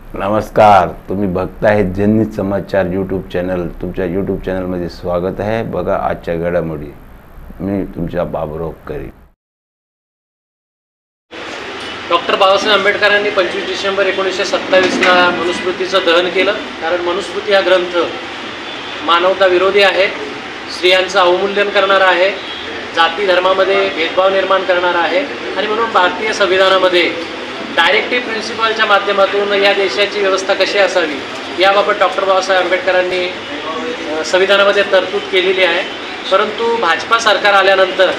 नमस्कार, तुम्ही बघताय जनहित समाचार यूट्यूब चॅनल। तुमच्या यूट्यूब चॅनलमध्ये स्वागत आहे। बघा आजच्या घडामोडी। मी तुमच्या बाबुराव करी। डॉक्टर बाबासाहेब आंबेडकरांनी 25 डिसेंबर 1927ला मनुस्मृतीचं दहन केलं। कारण मनुस्मृती हा ग्रंथ मानवता विरोधी आहे, स्त्रियांचं अवमूल्यन करणारा आहे, जाती धर्मामध्ये भेदभाव निर्माण करणारा आहे आणि म्हणून भारतीय संविधानामध्ये डायरेक्टिव्ह प्रिन्सिपलच्या माध्यमातून या देशाची व्यवस्था कशी असावी याबाबत डॉक्टर बाबासाहेब आंबेडकरांनी संविधानामध्ये तरतूद केलेली आहे। परंतु भाजपा सरकार आल्यानंतर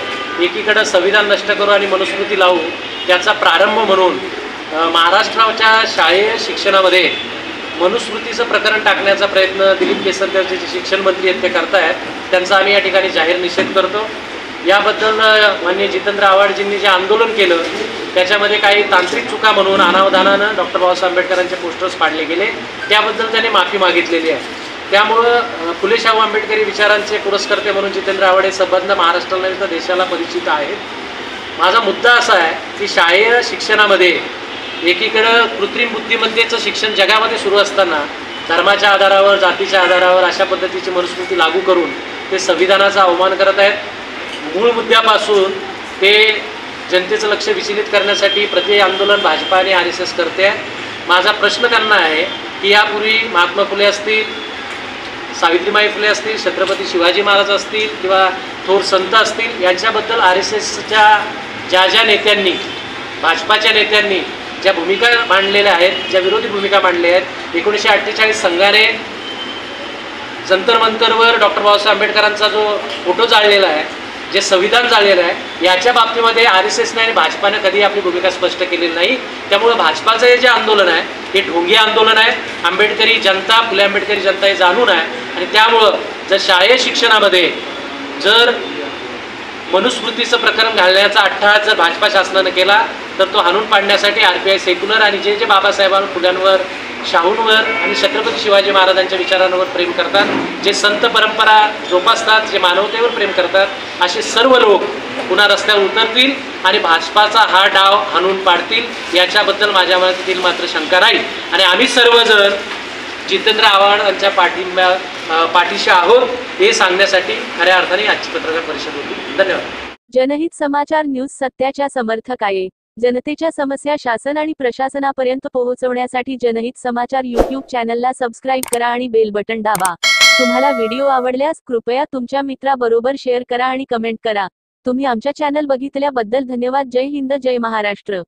एकीकडे संविधान नष्ट करू आणि मनुस्मृती लावू याचा प्रारंभ म्हणून महाराष्ट्राच्या शालेय शिक्षणामध्ये मनुस्मृतीचं प्रकरण टाकण्याचा प्रयत्न दिलीप केसरकर जे शिक्षण मंत्री आहेत ते करतायत। त्यांचा आम्ही या ठिकाणी जाहीर निषेध करतो। याबद्दल माननीय जितेंद्र आव्हाडजींनी जे आंदोलन केलं त्याच्यामध्ये काही तांत्रिक चुका म्हणून अनावधानानं डॉक्टर बाबासाहेब आंबेडकरांचे पोस्टर्स पाडले गेले, त्याबद्दल त्यांनी माफी मागितलेली आहे। त्यामुळं फुले शाहू आंबेडकरी विचारांचे पुरस्कर्ते म्हणून जितेंद्र आव्हाड हे संबंध महाराष्ट्राला तर देशाला परिचित आहेत। माझा मुद्दा असा आहे की शालेय शिक्षणामध्ये एकीकडं कृत्रिम बुद्धिमत्तेचं शिक्षण जगामध्ये सुरू असताना धर्माच्या आधारावर, जातीच्या आधारावर अशा पद्धतीची मनुस्मृती लागू करून ते संविधानाचा अवमान करत आहेत। मूळ मुद्द्यापासून ते जनतेचं लक्ष विचलित करण्यासाठी प्रति आंदोलन भाजपा आणि RSS करते आहे। माझा प्रश्न त्यांना आहे की यापूर्वी महात्मा फुले असतील, सावित्रीबाई फुले असतील, छत्रपती शिवाजी महाराज असतील किंवा थोर संत असतील यांच्याबद्दल RSSच्या ज्या नेत्यांनी, भाजपाच्या नेत्यांनी ज्या भूमिका मांडलेल्या आहेत, ज्या विरोधी भूमिका मांडल्या आहेत, 1948 संघाने जंतर मंतरवर डॉक्टर बाबासाहेब आंबेडकरांचा जो फोटो जाळलेला आहे, जे संविधान जाळलेलं आहे, याच्या बाबतीमध्ये RSSने आणि भाजपाने कधी आपली भूमिका स्पष्ट केलेली नाही। त्यामुळे भाजपाचं हे जे आंदोलन आहे हे ढोंगी आंदोलन आहे। आंबेडकरी जनता, फुले आंबेडकरी जनता हे जाणून आहे आणि त्यामुळं जर शालेय शिक्षणामध्ये जर मनुस्मृतीचं प्रकरण घालण्याचा अट्टहास जर भाजपा शासनाने केला तर तो हाणून पाडण्यासाठी RPI सेक्युलर आणि जे बाबासाहेबांवर, फुल्यांवर, शाहूंवर आणि छत्रपती शिवाजी महाराजांच्या विचारांवर प्रेम करतात, जे संत परंपरा जोपासतात, जे मानवतेवर प्रेम करतात, असे सर्व लोक पुन्हा रस्त्यावर उतरतील आणि भाजपाचा हा डाव हाणून पाडतील याच्याबद्दल माझ्या मनातील मात्र शंका नाही। आणि आम्ही सर्वजण जितेंद्र आव्हाड यांच्या पाठीशी आहोत हे सांगण्यासाठी खऱ्या अर्थाने आजची पत्रकार परिषद होती। धन्यवाद। जनहित समाचार न्यूज सत्याच्या समर्थक आहे। जनतेच्या समस्या शासन आणि प्रशासनापर्यंत पोहोचवण्यासाठी जनहित समाचार यूट्यूब चॅनलला सबस्क्राइब करा आणि बेल बटन दाबा। तुम्हाला व्हिडिओ आवडल्यास कृपया तुमच्या मित्राबरोबर शेअर करा आणि कमेंट करा। तुम्ही आमच्या चॅनल बघितल्याबद्दल धन्यवाद। जय हिंद, जय महाराष्ट्र।